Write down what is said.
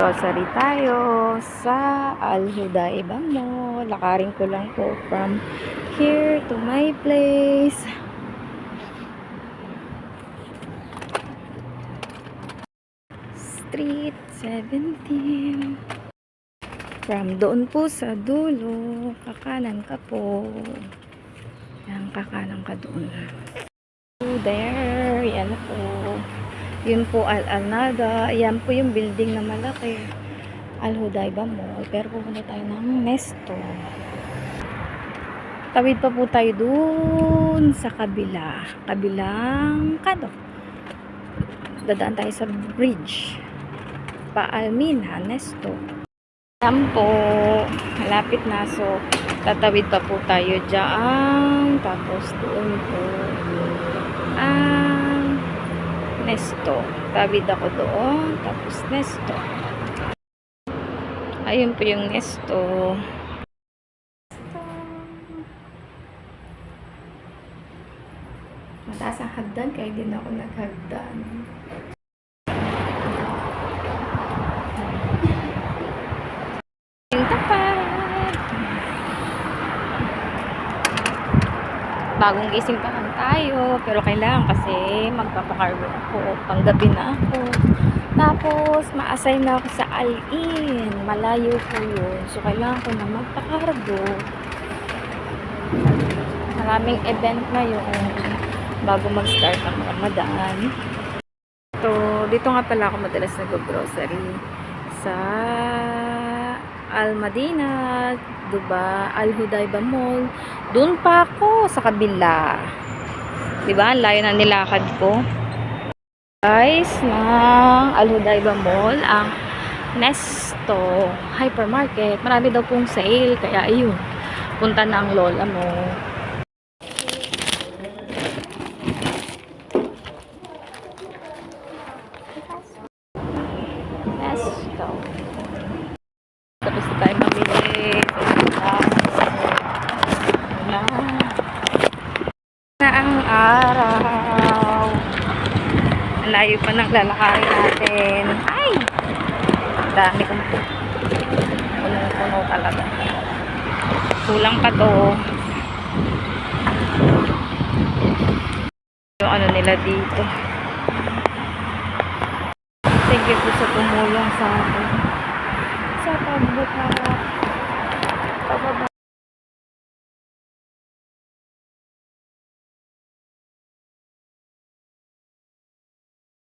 Grocery tayo sa Al-Huda Mall. Lakarin ko lang po from here to my place. Street 17. From doon po sa dulo, kakanan ka po. Yan, kakanan ka doon. There, yan po. Yun po Al-Naga. Yan po yung building na malaki. Al-Hudayba Mall. Pero pupunta tayo ng Nesto. Tawid pa po tayo dun sa kabila. Kabilang kano. Dadaan tayo sa bridge. Pa-Almina, Nesto. Yan po. Malapit na. So, tatawid pa po tayo dyan. Tapos doon po. Nesto. Tawid ako doon. Tapos Nesto. Ayun po yung Nesto. Mataas ang hagdan kaya din ako naghagdan. Yung tapat. Bagong gising pa lang tayo, pero kailangan kasi magpapakargo ako, panggabi na ako. Tapos, ma-assign na ako sa Al-In. Malayo po yun. So, kailangan ko na magpakargo. Maraming event na yun bago mag-start ang Ramadan. So, dito nga pala ako madalas nag-grocery sa Al-Madina, diba? Al-Hudayba Mall. Doon pa ako sa kabila. Diba? Ang layo na nilakad ko. Guys, ng Al-Hudayba Mall, ang Nesto Hypermarket. Marami daw pong sale. Kaya ayun, punta na ang lola mo. Nesto. Tapos na tayo mamili. Na ang araw. Layo pa ng lalakarin natin. Ay! Dami kong punong-puno talaga. Kulang pa to. Yung ano nila dito. Thank you po sa tumulong sa akin. Sa pagbuka.